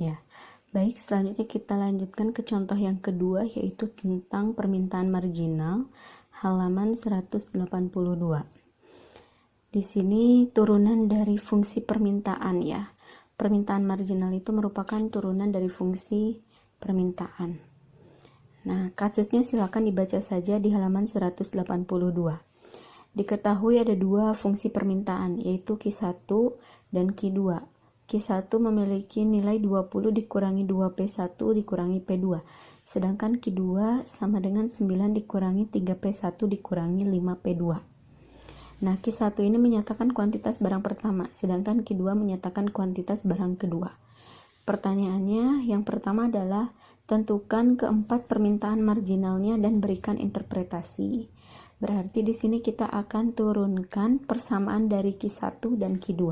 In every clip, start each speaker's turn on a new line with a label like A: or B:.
A: Ya, baik, selanjutnya kita lanjutkan ke contoh yang kedua, yaitu tentang permintaan marginal, halaman 182. Di sini turunan dari fungsi permintaan ya. Permintaan marginal itu merupakan turunan dari fungsi permintaan. Nah, kasusnya silakan dibaca saja di halaman 182. Diketahui ada dua fungsi permintaan, yaitu Q1 dan Q2. Q1 memiliki nilai 20 dikurangi 2P1 dikurangi P2. Sedangkan Q2 sama dengan 9 dikurangi 3P1 dikurangi 5P2. Nah, Q1 ini menyatakan kuantitas barang pertama, sedangkan Q2 menyatakan kuantitas barang kedua. Pertanyaannya, yang pertama adalah tentukan keempat permintaan marginalnya dan berikan interpretasi. Berarti di sini kita akan turunkan persamaan dari Q1 dan Q2.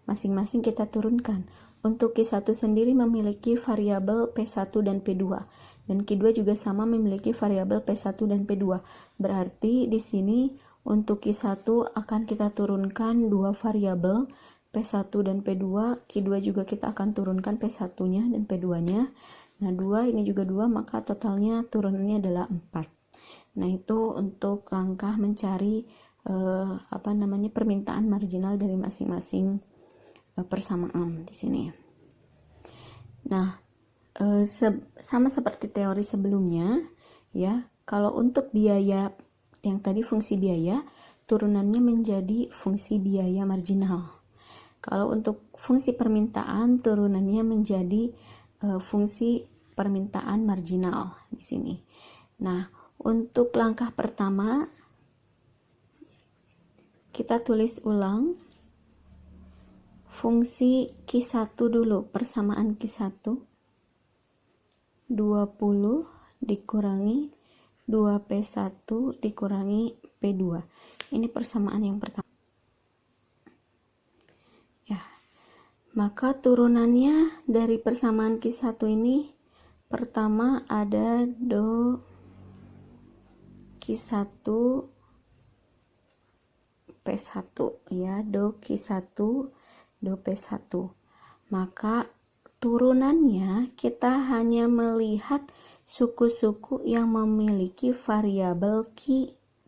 A: Masing-masing kita turunkan. Untuk Q1 sendiri memiliki variabel P1 dan P2. Dan Q2 juga sama memiliki variabel P1 dan P2. Berarti di sini untuk Q1 akan kita turunkan dua variabel P1 dan P2, Q2 juga kita akan turunkan P1-nya dan P2-nya. Nah, 2 ini juga 2, maka totalnya turunannya adalah 4. Nah, itu untuk langkah mencari permintaan marginal dari masing-masing persamaan di sini. Nah, sama seperti teori sebelumnya ya, kalau untuk biaya yang tadi fungsi biaya, turunannya menjadi fungsi biaya marginal. Kalau untuk fungsi permintaan, turunannya menjadi fungsi permintaan marginal di sini. Nah, untuk langkah pertama, kita tulis ulang fungsi Q1 dulu, persamaan Q1, 20 dikurangi 2P1 dikurangi P2. Ini persamaan yang pertama. Ya. Maka turunannya dari persamaan Q1 ini pertama ada do Q1 P1 ya, do Q1 do P1. Maka turunannya kita hanya melihat suku-suku yang memiliki variabel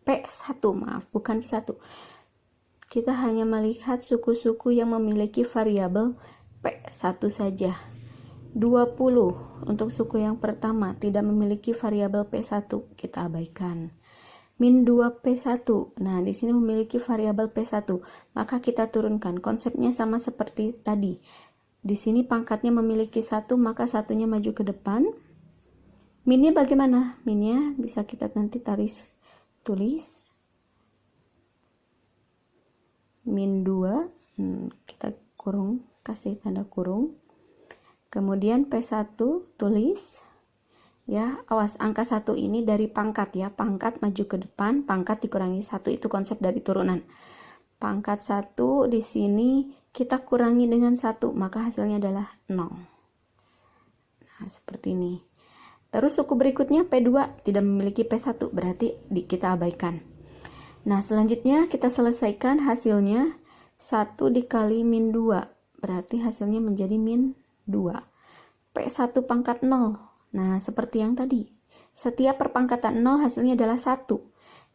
A: P1, bukan Q1. Kita hanya melihat suku-suku yang memiliki variabel P1 saja. 20 untuk suku yang pertama tidak memiliki variabel P1, kita abaikan. Min 2P1, nah di sini memiliki variabel P1, maka kita turunkan. Konsepnya sama seperti tadi. Di sini pangkatnya memiliki 1, maka satunya maju ke depan. Minnya bagaimana? Minnya bisa kita nanti tulis min 2, kita kurung, kasih tanda kurung. Kemudian P1 tulis ya, awas angka 1 ini dari pangkat ya, pangkat maju ke depan, pangkat dikurangi 1, itu konsep dari turunan. Pangkat 1 di sini kita kurangi dengan 1, maka hasilnya adalah 0. Nah, seperti ini. Terus suku berikutnya P2 tidak memiliki P1, berarti kita abaikan. Nah, selanjutnya kita selesaikan hasilnya 1 dikali min 2, berarti hasilnya menjadi min 2. P1 pangkat 0. Nah, seperti yang tadi. Setiap perpangkatan 0 hasilnya adalah 1.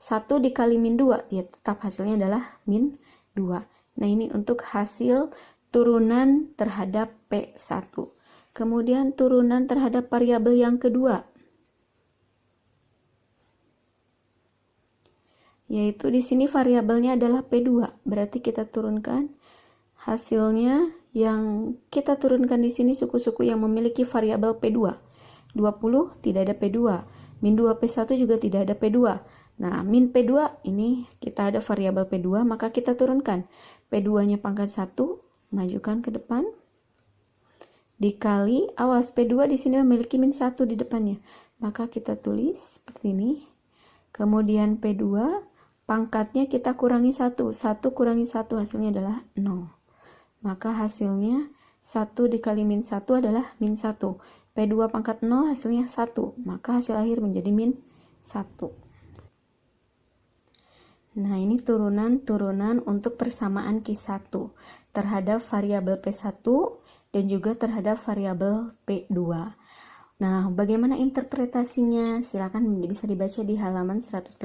A: 1 dikali min 2, ya tetap hasilnya adalah min 2. Nah, ini untuk hasil turunan terhadap P1. Kemudian turunan terhadap variabel yang kedua, yaitu di sini variabelnya adalah P2. Berarti kita turunkan hasilnya, yang kita turunkan di sini suku-suku yang memiliki variabel P2. 20 tidak ada P2. Min 2P1 juga tidak ada P2. Nah, min P2 ini kita ada variabel P2, maka kita turunkan. P2-nya pangkat 1, majukan ke depan. Dikali, awas P2 di sini memiliki min 1 di depannya. Maka kita tulis seperti ini. Kemudian P2 pangkatnya kita kurangi 1. 1 kurangi 1 hasilnya adalah 0. Maka hasilnya 1 dikali min 1 adalah min 1. P2 pangkat 0 hasilnya 1. Maka hasil akhir menjadi min 1. Nah, ini turunan-turunan untuk persamaan Q1 terhadap variabel P1 dan juga terhadap variabel P2. Nah, bagaimana interpretasinya? Silakan bisa dibaca di halaman 182.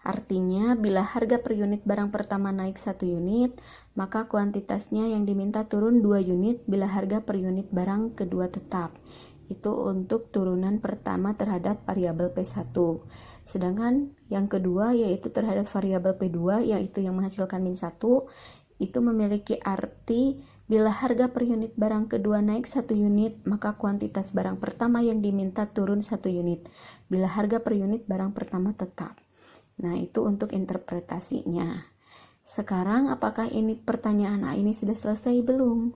A: Artinya, bila harga per unit barang pertama naik 1 unit, maka kuantitasnya yang diminta turun 2 unit bila harga per unit barang kedua tetap. Itu untuk turunan pertama terhadap variabel P1. Sedangkan yang kedua yaitu terhadap variabel P2, yaitu yang menghasilkan -1, itu memiliki arti bila harga per unit barang kedua naik 1 unit, maka kuantitas barang pertama yang diminta turun 1 unit. Bila harga per unit barang pertama tetap. Nah, itu untuk interpretasinya. Sekarang, apakah ini pertanyaan A ini sudah selesai? Belum.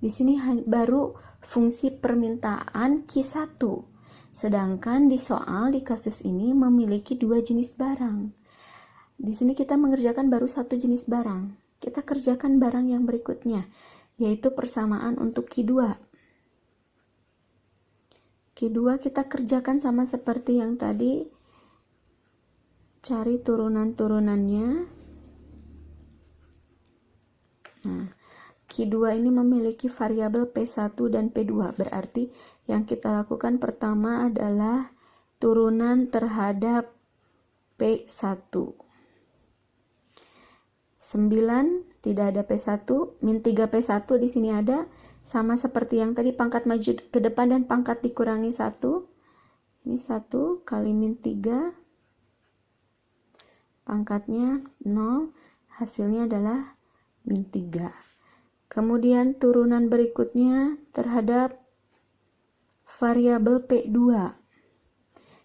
A: Di sini baru fungsi permintaan Q1. Sedangkan di soal di kasus ini memiliki 2 jenis barang. Di sini kita mengerjakan baru 1 jenis barang. Kita kerjakan barang yang berikutnya, yaitu persamaan untuk Q2. Q2 kita kerjakan sama seperti yang tadi, cari turunan-turunannya. Nah, Q2 ini memiliki variabel P1 dan P2, berarti yang kita lakukan pertama adalah turunan terhadap P1. 9 tidak ada P1, min 3P1 di sini ada, sama seperti yang tadi, pangkat maju ke depan dan pangkat dikurangi 1. Ini 1 kali min 3, pangkatnya 0, hasilnya adalah min 3. Kemudian turunan berikutnya terhadap variabel P2.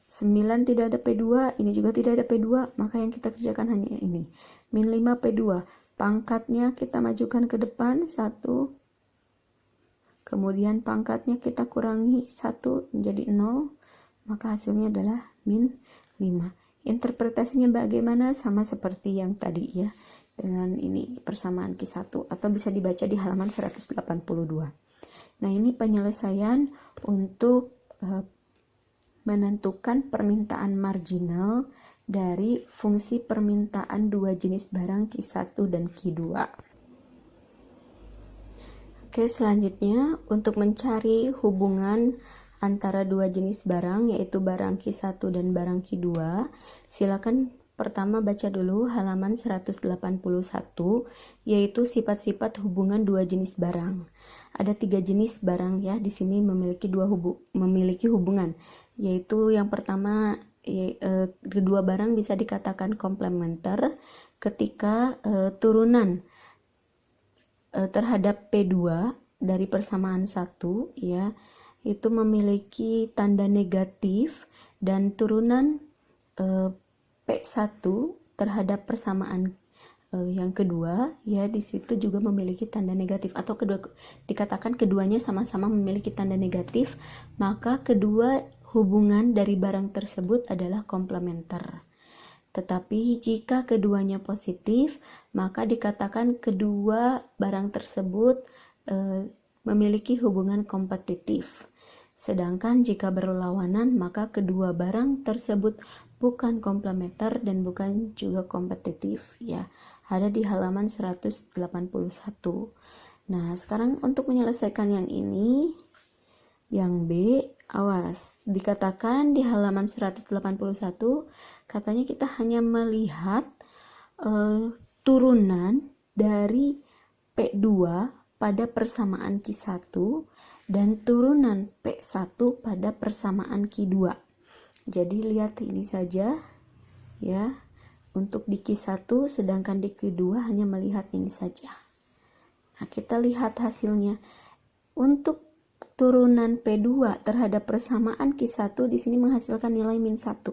A: 9 tidak ada P2, ini juga tidak ada P2, maka yang kita kerjakan hanya ini. Min 5 P2, pangkatnya kita majukan ke depan 1, kemudian pangkatnya kita kurangi 1 menjadi 0, maka hasilnya adalah min 5. Interpretasinya bagaimana? Sama seperti yang tadi ya, dengan ini persamaan Q1, atau bisa dibaca di halaman 182. Nah, ini penyelesaian untuk menentukan permintaan marginal dari fungsi permintaan 2 jenis barang Q1 dan Q2. Oke, selanjutnya untuk mencari hubungan antara 2 jenis barang, yaitu barang Q1 dan barang Q2, silakan pertama baca dulu halaman 181, yaitu sifat-sifat hubungan 2 jenis barang. Ada 3 jenis barang ya, di sini memiliki hubungan, yaitu yang pertama, kedua barang bisa dikatakan komplementer ketika turunan terhadap P2 dari persamaan 1 ya, itu memiliki tanda negatif, dan turunan P1 terhadap persamaan yang kedua ya, di situ juga memiliki tanda negatif, atau dikatakan keduanya sama-sama memiliki tanda negatif, maka kedua hubungan dari barang tersebut adalah komplementer. Tetapi jika keduanya positif, maka dikatakan kedua barang tersebut memiliki hubungan kompetitif. Sedangkan jika berlawanan, maka kedua barang tersebut bukan komplementer dan bukan juga kompetitif ya. Ada di halaman 181. Nah, sekarang untuk menyelesaikan yang ini, yang B, awas, dikatakan di halaman 181 katanya kita hanya melihat turunan dari P2 pada persamaan Q1 dan turunan P1 pada persamaan Q2. Jadi lihat ini saja ya, untuk di Q1, sedangkan di Q2 hanya melihat ini saja. Nah, kita lihat hasilnya. Untuk turunan P2 terhadap persamaan Q1 di sini menghasilkan nilai -1.